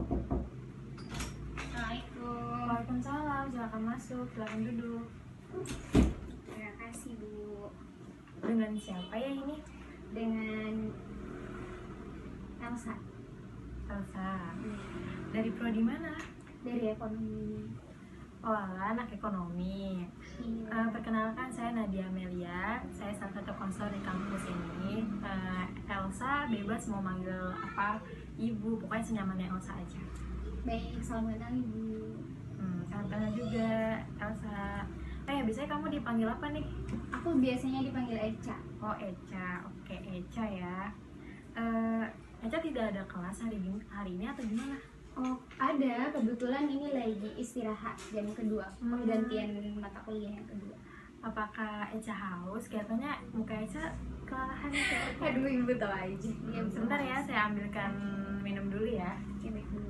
Assalamualaikum. Waalaikumsalam, silakan masuk, silakan duduk. Terima kasih Bu. Dengan siapa ya ini? Dengan Elsa. Elsa. Dari prodi mana? Dari ekonomi. Oh, anak ekonomi. Iya. Perkenalkan, saya Nadia Amelia. Saya salah satu konselor di kampus ini. Elsa bebas mau manggil apa, ibu, pokoknya senyamannya Elsa aja. Baik, selamat kenal Ibu. Salam kenal juga, Elsa. Biasanya kamu dipanggil apa nih? Aku biasanya dipanggil Eca. Oh, Eca. Oke, Eca ya. Eca tidak ada kelas hari ini atau gimana? Oh, ada. Kebetulan ini lagi istirahat jam kedua, penggantian mata kuliah yang kedua. Apakah Eca haus? Kelihatannya muka Eca kelelahan ya. Aduh, Ibu tahu aja. Ya, sebentar ya, saya ambilkan minum dulu ya. Oke, baik Bu.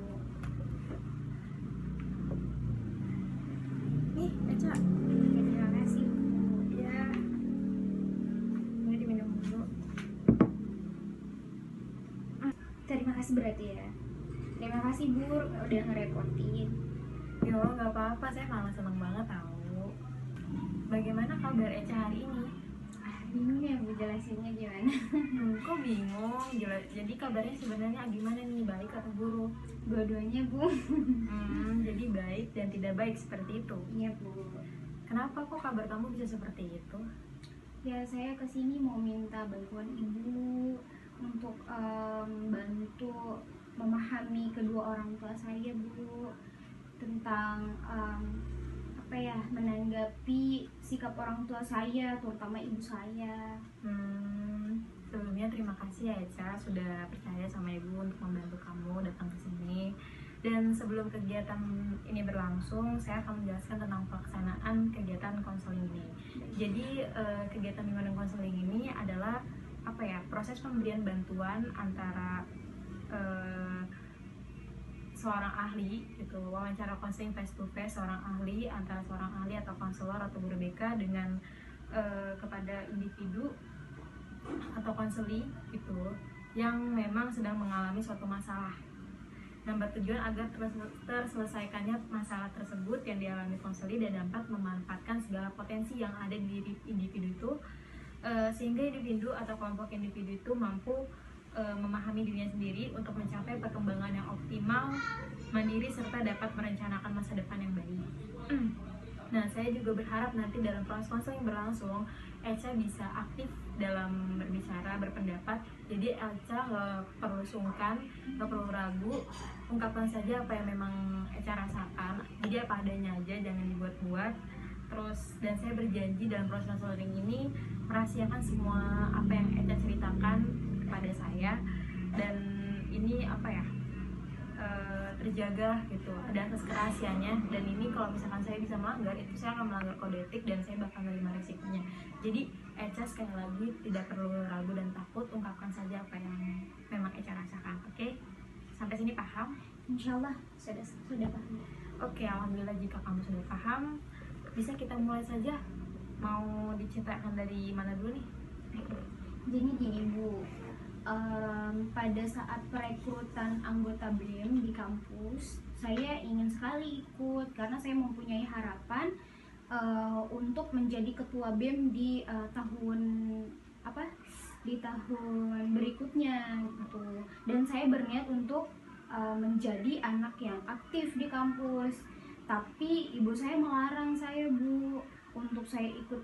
Nih, Eca. Terima kasih Bu. Ya. Ini diminum dulu. Terima kasih berarti ya. Terima kasih Bu, udah ngerepotin. Yo, nggak apa-apa, saya malah seneng banget tahu. Bagaimana kabar Eca hari ini? Bingung ya Bu jelasinnya gimana? Kok bingung? Jadi kabarnya sebenarnya gimana nih, baik atau buruk? Dua-duanya Bu. Jadi baik dan tidak baik seperti itu. Iya Bu. Kenapa kok kabar kamu bisa seperti itu? Ya saya kesini mau minta bantuan Ibu untuk bantu memahami kedua orang tua saya Bu, tentang menanggapi sikap orang tua saya, terutama ibu saya. Sebelumnya terima kasih ya Eca sudah percaya sama ibu untuk membantu kamu datang ke sini. Dan sebelum kegiatan ini berlangsung, saya akan menjelaskan tentang pelaksanaan kegiatan konseling ini. Jadi kegiatan bimbingan konseling ini adalah proses pemberian bantuan antara seorang ahli gitu, wawancara konseling face to face seorang ahli, antara seorang ahli atau konselor atau guru BK dengan kepada individu atau konseli gitu yang memang sedang mengalami suatu masalah. Nah, bertujuan agar terselesaikannya masalah tersebut yang dialami konseli dan dapat memanfaatkan segala potensi yang ada di diri individu itu, sehingga individu atau kelompok individu itu mampu memahami dirinya sendiri untuk mencapai perkembangan yang optimal, mandiri, serta dapat merencanakan masa depan yang baik. Nah, saya juga berharap nanti dalam proses konseling berlangsung, Eca bisa aktif dalam berbicara, berpendapat. Jadi Eca nggak perlu sungkan, nggak perlu ragu, ungkapkan saja apa yang memang Eca rasakan. Jadi apa adanya aja, jangan dibuat-buat. Dan saya berjanji dalam proses konseling ini merahasiakan semua apa yang Eca ceritakan kepada saya, dan ini terjaga gitu, ada atas kerahasiaannya. Dan ini kalau misalkan saya bisa melanggar, itu saya akan melanggar kode etik dan saya bakal menerima resikonya. Jadi Eca sekali lagi tidak perlu ragu dan takut, ungkapkan saja apa yang memang Eca rasakan. Oke? Sampai sini paham? Insyaallah sudah paham. Oke, alhamdulillah jika kamu sudah paham, bisa kita mulai saja. Mau diceritakan dari mana dulu nih? Jadi gini Bu, pada saat perekrutan anggota BEM di kampus, saya ingin sekali ikut karena saya mempunyai harapan untuk menjadi ketua BEM di tahun berikutnya gitu. Dan saya berniat untuk menjadi anak yang aktif di kampus. Tapi ibu saya melarang saya Bu untuk saya ikut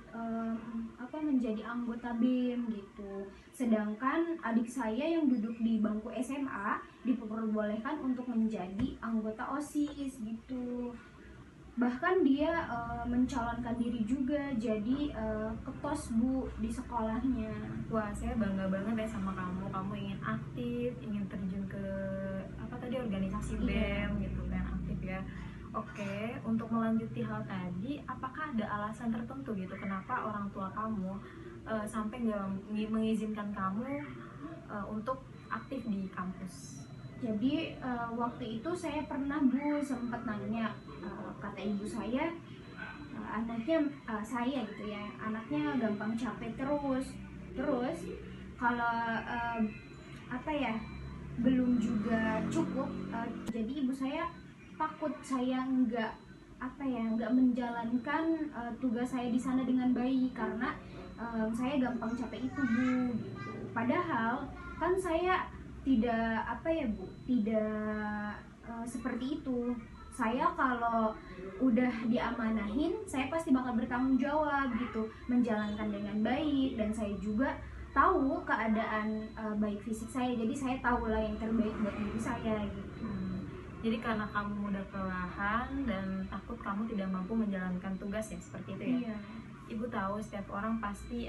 menjadi anggota BEM gitu. Sedangkan adik saya yang duduk di bangku SMA diperbolehkan untuk menjadi anggota OSIS gitu. Bahkan dia mencalonkan diri juga jadi ketos Bu di sekolahnya. Wah, saya bangga banget ya sama kamu. Kamu ingin aktif, ingin terjun ke organisasi BEM gitu kan, aktif ya. Oke, untuk melanjuti hal tadi, apakah ada alasan tertentu gitu kenapa orang tua kamu sampai nggak mengizinkan kamu untuk aktif di kampus? Jadi waktu itu saya pernah Bu sempat nanya, kata ibu saya, anaknya saya gitu ya, anaknya gampang capek terus kalau belum juga cukup. Jadi ibu saya takut saya nggak menjalankan tugas saya di sana dengan baik, karena saya gampang capek itu bu gitu. Padahal kan saya tidak tidak seperti itu. Saya kalau udah diamanahin, saya pasti bakal bertanggung jawab gitu, menjalankan dengan baik. Dan saya juga tahu keadaan baik fisik saya, jadi saya tahu lah yang terbaik buat diri saya gitu. Jadi karena kamu mudah kelelahan dan takut kamu tidak mampu menjalankan tugas ya, seperti itu ya? Iya. Ibu tahu setiap orang pasti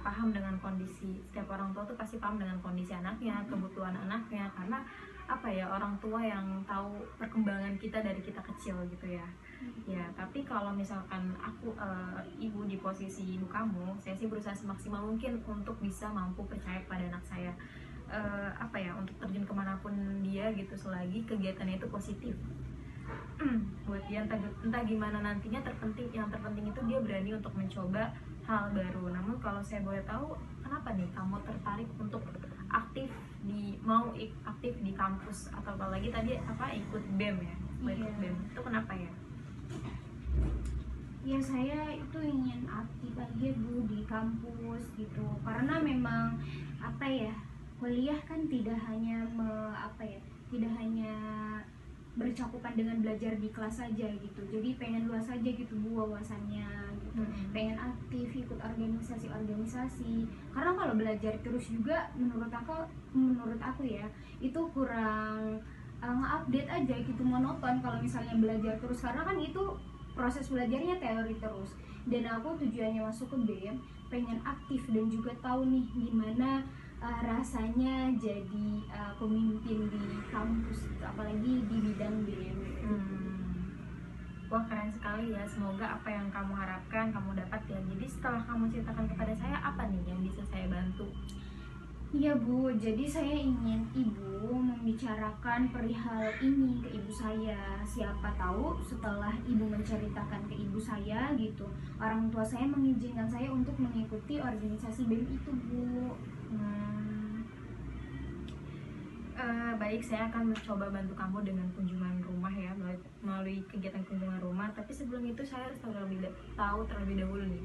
paham dengan kondisi, setiap orang tua tuh pasti paham dengan kondisi anaknya, kebutuhan anaknya, karena apa ya, orang tua yang tahu perkembangan kita dari kita kecil gitu ya. Ya, tapi kalau misalkan aku ibu di posisi ibu kamu, saya sih berusaha semaksimal mungkin untuk bisa mampu percaya pada anak saya, apa ya, untuk terjun kemanapun dia gitu, selagi kegiatannya itu positif. Buat dia entah gimana nantinya, yang terpenting itu dia berani untuk mencoba hal baru. Namun kalau saya boleh tahu, kenapa nih kamu tertarik untuk aktif di kampus, atau apalagi tadi ikut BEM ya? Ikut BEM itu kenapa ya? Ya saya itu ingin aktif aja bu di kampus gitu, karena memang kuliah kan tidak hanya tidak hanya bercakupan dengan belajar di kelas saja gitu. Jadi pengen luas saja gitu bu wawasannya gitu. Pengen aktif ikut organisasi, karena kalau belajar terus juga menurut aku ya itu kurang nge-update aja gitu, monoton kalau misalnya belajar terus, karena kan itu proses belajarnya teori terus. Dan aku tujuannya masuk ke BEM pengen aktif dan juga tahu nih gimana rasanya jadi pemimpin di kampus gitu, apalagi di bidang BEM. Wah, keren sekali ya. Semoga apa yang kamu harapkan kamu dapat ya. Jadi setelah kamu ceritakan kepada saya, apa nih yang bisa saya bantu? Iya bu, jadi saya ingin ibu membicarakan perihal ini ke ibu saya. Siapa tahu setelah ibu menceritakan ke ibu saya gitu, orang tua saya mengizinkan saya untuk mengikuti organisasi BEM itu bu. Baik, saya akan mencoba bantu kamu dengan kunjungan rumah ya, melalui kegiatan kunjungan rumah. Tapi sebelum itu saya harus tahu terlebih dahulu nih,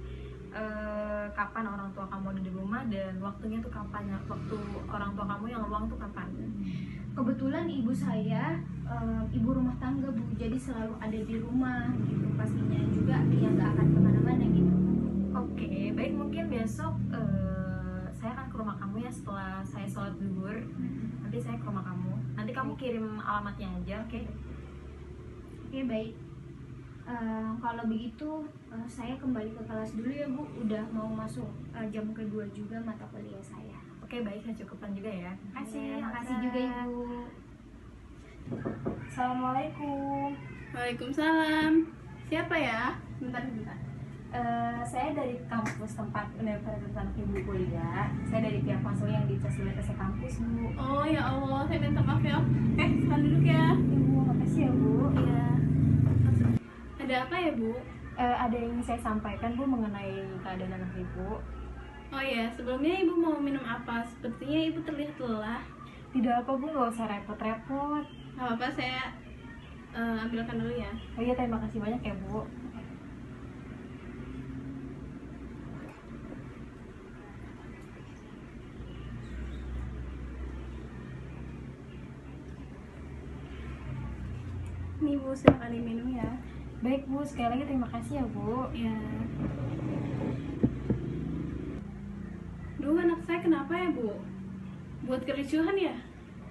kapan orang tua kamu ada di rumah, dan waktunya tuh kapan ya? Waktu orang tua kamu yang luang tuh kapan? Kebetulan ibu saya ibu rumah tangga bu, jadi selalu ada di rumah gitu, pastinya juga yang nggak akan kemana-mana gitu. Oke, baik, mungkin besok saya akan ke rumah kamu ya setelah saya sholat zuhur. Nanti saya ke rumah kamu. Nanti kamu kirim alamatnya aja, oke? Oke, baik. Kalau begitu saya kembali ke kelas dulu ya bu. Udah mau masuk jam kedua juga mata kuliah saya. Oke, baik, kecukupan juga ya. Makasih juga ibu. Assalamualaikum. Waalaikumsalam. Siapa ya? Bentar. Saya dari kampus tempat universitas anak ibu kuliah. Saya dari pihak konseling yang difasilitasi kampus, Bu. Oh ya Allah, saya minta maaf ya. Silakan duduk ya. Ibu, makasih ya Bu. Iya. Ada apa ya Bu? Ada yang ingin saya sampaikan Bu mengenai keadaan anak ibu. Oh ya, sebelumnya ibu mau minum apa? Sepertinya ibu terlihat lelah. Tidak apa Bu, nggak usah repot-repot. Gak apa-apa, saya ambilkan dulu ya. Oh iya, terima kasih banyak ya Bu. Nih Bu, silakan diminum ya. Baik Bu, sekali lagi terima kasih ya Bu. Ya. Duh, anak saya kenapa ya Bu? Buat kericuhan ya?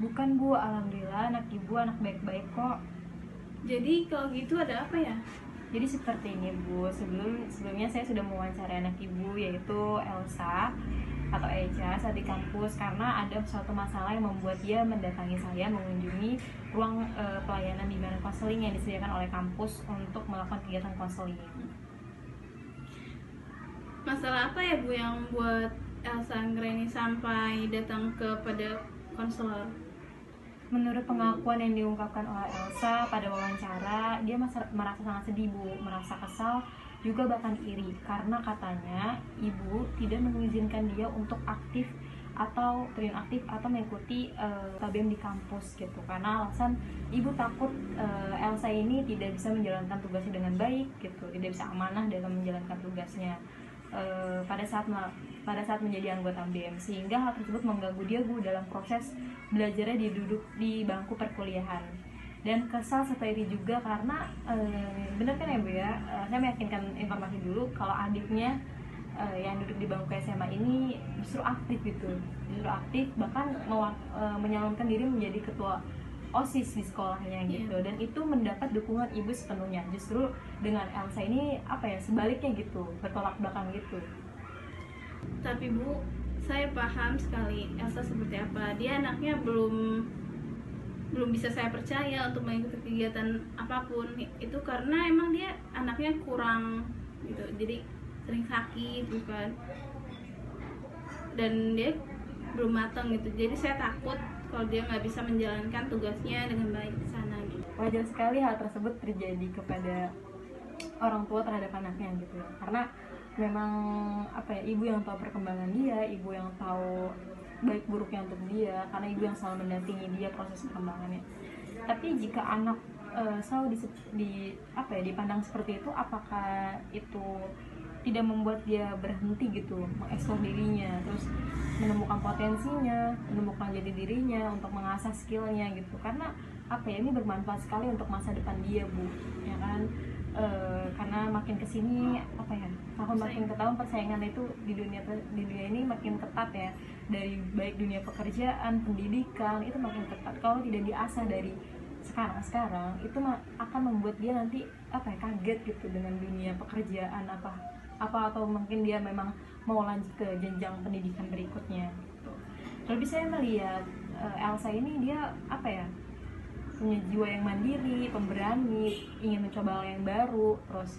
Bukan Bu, alhamdulillah anak ibu anak baik-baik kok. Jadi kalau gitu ada apa ya? Jadi seperti ini Bu, sebelumnya saya sudah mewawancarai anak ibu, yaitu Elsa atau Echa saat di kampus, karena ada suatu masalah yang membuat dia mendatangi saya mengunjungi ruang pelayanan di bimbingan konseling yang disediakan oleh kampus untuk melakukan kegiatan konseling. Masalah apa ya Bu yang buat Elsa Anggreni sampai datang kepada konselor? Menurut pengakuan yang diungkapkan oleh Elsa pada wawancara, dia merasa sangat sedih Bu, merasa kesal, juga bahkan iri, karena katanya ibu tidak mengizinkan dia untuk aktif atau terjun aktif atau mengikuti KBM di kampus gitu, karena alasan ibu takut Elsa ini tidak bisa menjalankan tugasnya dengan baik gitu, tidak bisa amanah dalam menjalankan tugasnya pada saat menjadi anggota BM, sehingga hal tersebut mengganggu dia Bu dalam proses belajarnya di bangku perkuliahan. Dan kesal setelah itu juga karena benar kan ya Bu ya, saya meyakinkan informasi dulu kalau adiknya yang duduk di bangku SMA ini justru aktif gitu, bahkan menyalonkan diri menjadi ketua OSIS di sekolahnya gitu, dan itu mendapat dukungan ibu sepenuhnya. Justru dengan Elsa ini sebaliknya gitu, bertolak belakang gitu. Tapi Bu, saya paham sekali Elsa seperti apa. Dia anaknya belum bisa saya percaya untuk mengikuti kegiatan apapun itu, karena emang dia anaknya kurang gitu, jadi sering sakit bukan, dan dia belum matang gitu, jadi saya takut kalau dia nggak bisa menjalankan tugasnya dengan baik di sana gitu. Wajar sekali hal tersebut terjadi kepada orang tua terhadap anaknya gitu, karena memang ibu yang tahu perkembangan dia, ibu yang tahu baik buruknya untuk dia, karena ibu yang selalu mendampingi dia proses perkembangannya. Tapi jika anak selalu dipandang seperti itu, apakah itu tidak membuat dia berhenti gitu mengeksplor dirinya, terus menemukan potensinya, menemukan jati dirinya untuk mengasah skillnya gitu, karena ini bermanfaat sekali untuk masa depan dia Bu, ya kan? Karena makin kesini makin ke tahun persaingan itu di dunia ini makin ketat ya, dari baik dunia pekerjaan, pendidikan itu makin ketat. Kalau tidak diasah dari sekarang itu akan membuat dia nanti kaget gitu dengan dunia pekerjaan atau mungkin dia memang mau lanjut ke jenjang pendidikan berikutnya gitu. Terlebih saya melihat Elsa ini dia punya jiwa yang mandiri, pemberani, ingin mencoba hal yang baru, terus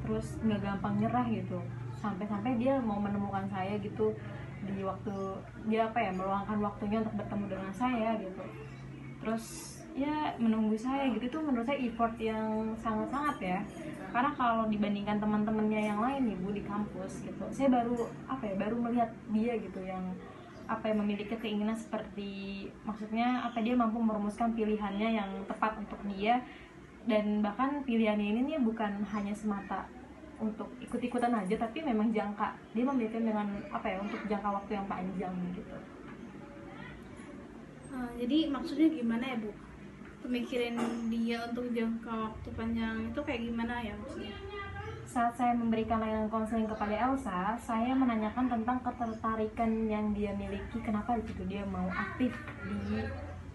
terus nggak gampang nyerah gitu, sampai dia mau menemukan saya gitu di waktu dia meluangkan waktunya untuk bertemu dengan saya gitu, terus ya menunggu saya gitu. Itu menurut saya effort yang sangat ya, karena kalau dibandingkan teman-temannya yang lain nih Bu di kampus gitu, saya baru melihat dia gitu yang memiliki keinginan seperti, maksudnya dia mampu merumuskan pilihannya yang tepat untuk dia, dan bahkan pilihannya ini nih bukan hanya semata untuk ikut-ikutan aja, tapi memang dia memikirkan dengan untuk jangka waktu yang panjang gitu. Jadi maksudnya gimana ya Bu? Pemikiran dia untuk jangka waktu panjang itu kayak gimana ya maksudnya? Saat saya memberikan layanan konseling kepada Elsa, saya menanyakan tentang ketertarikan yang dia miliki, kenapa gitu dia mau aktif di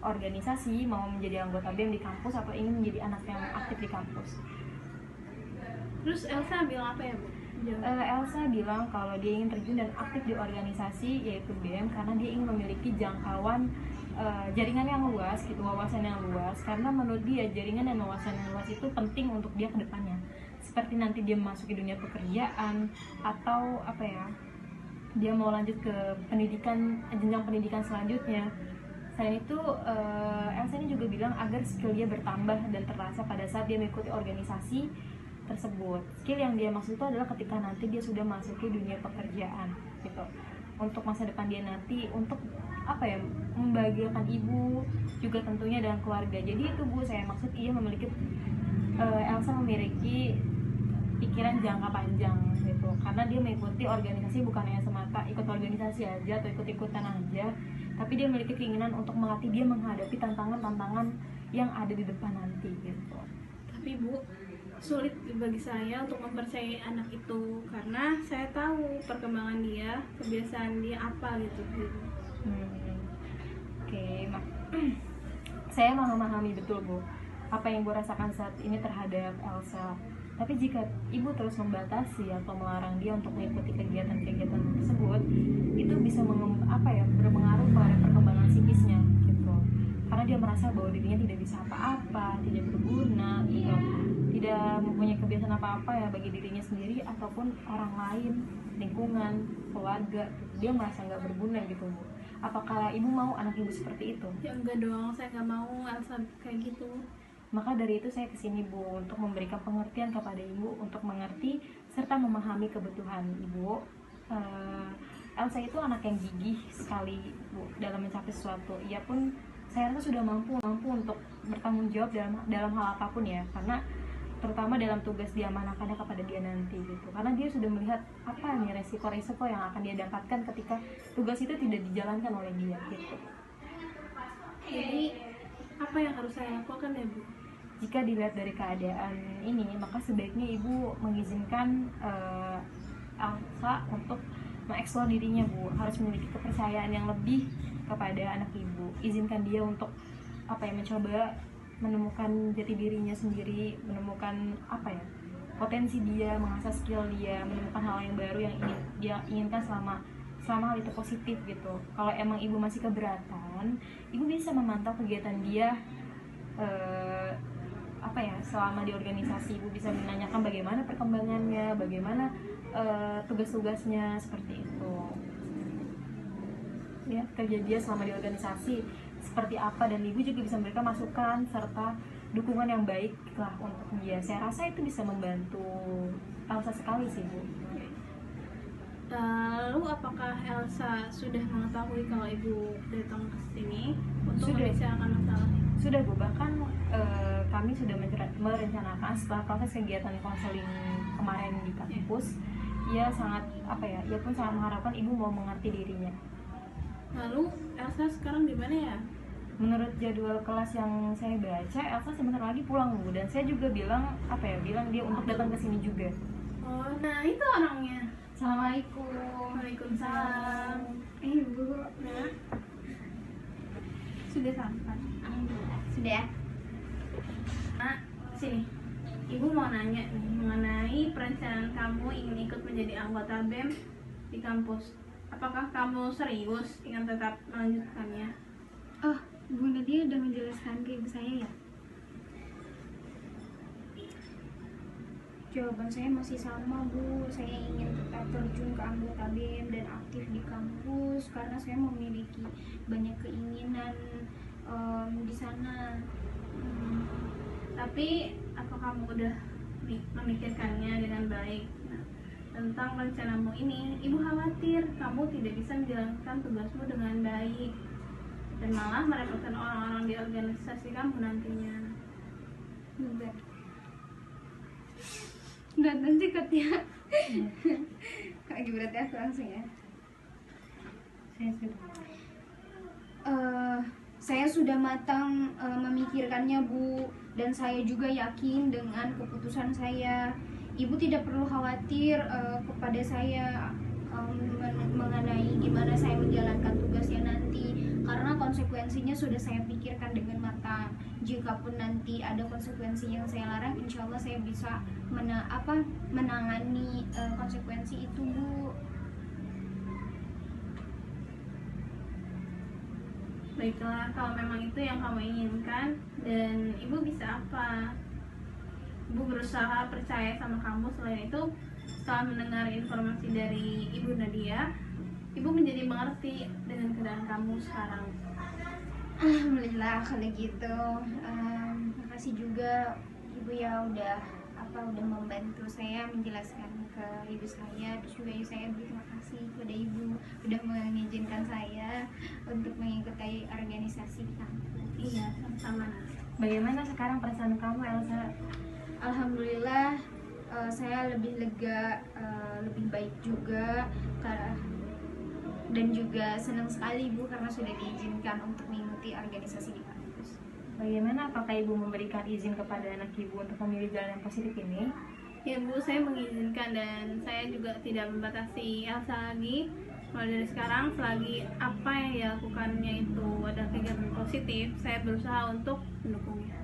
organisasi, mau menjadi anggota BEM di kampus, atau ingin menjadi anak yang aktif di kampus. Terus Elsa bilang apa ya Bu? Elsa bilang kalau dia ingin terjun dan aktif di organisasi yaitu BEM karena dia ingin memiliki jangkauan jaringan yang luas gitu, wawasan yang luas, karena menurut dia jaringan dan wawasan yang luas itu penting untuk dia ke depannya, seperti nanti dia memasuki dunia pekerjaan atau dia mau lanjut ke jenjang pendidikan selanjutnya. Selain itu Elsa ini juga bilang agar skill dia bertambah dan terasa pada saat dia mengikuti organisasi tersebut. Skill yang dia maksud itu adalah ketika nanti dia sudah masuki dunia pekerjaan gitu, untuk masa depan dia nanti, untuk membahagiakan ibu juga tentunya dan keluarga. Jadi itu Bu, saya maksud Elsa memiliki pikiran jangka panjang gitu, karena dia mengikuti organisasi bukan hanya semata ikut organisasi aja atau ikut-ikutan aja, tapi dia memiliki keinginan untuk melatih dia menghadapi tantangan-tantangan yang ada di depan nanti gitu. Tapi Bu, sulit bagi saya untuk mempercayai anak itu, karena saya tahu perkembangan dia, kebiasaan dia apa gitu. Oke. Saya memahami betul Bu apa yang Bu rasakan saat ini terhadap Elsa. Tapi jika ibu terus membatasi atau melarang dia untuk mengikuti kegiatan-kegiatan tersebut, itu bisa berpengaruh pada perkembangan psikisnya gitu. Karena dia merasa bahwa dirinya tidak bisa apa-apa, tidak berguna gitu, tidak mempunyai kebiasaan apa-apa ya bagi dirinya sendiri ataupun orang lain, lingkungan, keluarga gitu. Dia merasa nggak berguna gitu Bu. Apakah ibu mau anak ibu seperti itu? Ya enggak dong, saya nggak mau Elsa kayak gitu. Maka dari itu saya kesini Bu, untuk memberikan pengertian kepada ibu, untuk mengerti serta memahami kebutuhan ibu Elsa itu anak yang gigih sekali Bu dalam mencapai sesuatu. Ia pun saya rasa sudah mampu untuk bertanggung jawab dalam hal apapun ya, karena terutama dalam tugas diamanahkannya kepada dia nanti gitu, karena dia sudah melihat apa nih resiko-resiko yang akan dia dapatkan ketika tugas itu tidak dijalankan oleh dia gitu. Jadi apa yang harus saya lakukan ya Bu? Jika dilihat dari keadaan ini, maka sebaiknya ibu mengizinkan Elsa untuk mengeksplor dirinya Bu, harus memiliki kepercayaan yang lebih kepada anak ibu. Izinkan dia untuk mencoba menemukan jati dirinya sendiri, menemukan potensi dia, mengasah skill dia, menemukan hal yang baru yang ingin dia inginkan selama hal itu positif gitu. Kalau emang ibu masih keberatan, ibu bisa memantau kegiatan dia selama di organisasi. Ibu bisa menanyakan bagaimana perkembangannya, bagaimana tugas-tugasnya, seperti itu ya, kerja dia selama di organisasi seperti apa, dan ibu juga bisa memberikan masukan serta dukungan yang baik lah untuk dia. Saya rasa itu bisa membantu Elsa sekali sih Bu. Lalu apakah Elsa sudah mengetahui kalau ibu datang ke sini untuk Sudah. membicarakan masalah? Sudah Bu, bahkan kami sudah merencanakan setelah proses kegiatan konseling kemarin di kampus. Ia pun sangat mengharapkan ibu mau mengerti dirinya. Lalu Elsa sekarang di mana ya? Menurut jadwal kelas yang saya baca, Elsa sebentar lagi pulang Bu, dan saya juga bilang dia untuk datang ke sini juga. Oh, nah itu orangnya. Assalamualaikum. Waalaikumsalam. Ibu. Nah, sudah sampai. Alhamdulillah. Sudah ya? Nah, sini. Ibu mau nanya nih mengenai perencanaan kamu ingin ikut menjadi anggota BEM di kampus. Apakah kamu serius ingin tetap melanjutkannya? Oh, Bu Nadia udah menjelaskan ke ibu saya ya? Jawaban saya masih sama Bu, saya ingin tetap terjun ke anggota BEM dan aktif di kampus karena saya memiliki banyak keinginan di sana. Tapi apa kamu udah memikirkannya dengan baik? Nah, tentang rencanamu ini, ibu khawatir kamu tidak bisa menjalankan tugasmu dengan baik dan malah merepotkan orang-orang di organisasi kamu nantinya. Berat nanti katanya. Lagi berarti aku langsung ya. Saya sudah matang memikirkannya Bu, dan saya juga yakin dengan keputusan saya. Ibu tidak perlu khawatir kepada saya mengenai gimana saya menjalankan tugasnya nanti, karena konsekuensinya sudah saya pikirkan dengan matang. Jikapun nanti ada konsekuensi yang saya larang, insya Allah saya bisa menangani konsekuensi itu Bu. Baiklah, kalau memang itu yang kamu inginkan, dan ibu bisa apa? Ibu berusaha percaya sama kamu. Selain itu, setelah mendengar informasi dari Ibu Nadia, ibu menjadi mengerti dengan keadaan kamu sekarang. Alhamdulillah kalau gitu. Makasih juga ibu ya udah membantu saya menjelaskan ke ibu saya, terus juga saya berterima kasih kepada ibu udah mengizinkan saya untuk mengikuti organisasi kampus. Iya, sama-sama. Bagaimana sekarang perasaan kamu Elsa? Alhamdulillah, saya lebih lega, lebih baik juga, dan juga senang sekali Bu karena sudah diizinkan untuk mengikuti organisasi di kampus. Bagaimana, apakah ibu memberikan izin kepada anak ibu untuk memilih jalan yang positif ini? Ya Bu, saya mengizinkan, dan saya juga tidak membatasi Elsa lagi. Mulai dari sekarang, selagi apa yang dilakukannya itu ada kegiatan positif, saya berusaha untuk mendukungnya.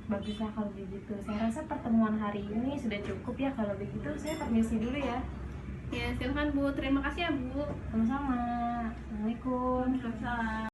Baguslah kalau begitu. Saya rasa pertemuan hari ini sudah cukup ya. Kalau begitu saya permisi dulu ya. Ya, silakan Bu. Terima kasih ya Bu. Sama-sama. Assalamualaikum. Waalaikumsalam.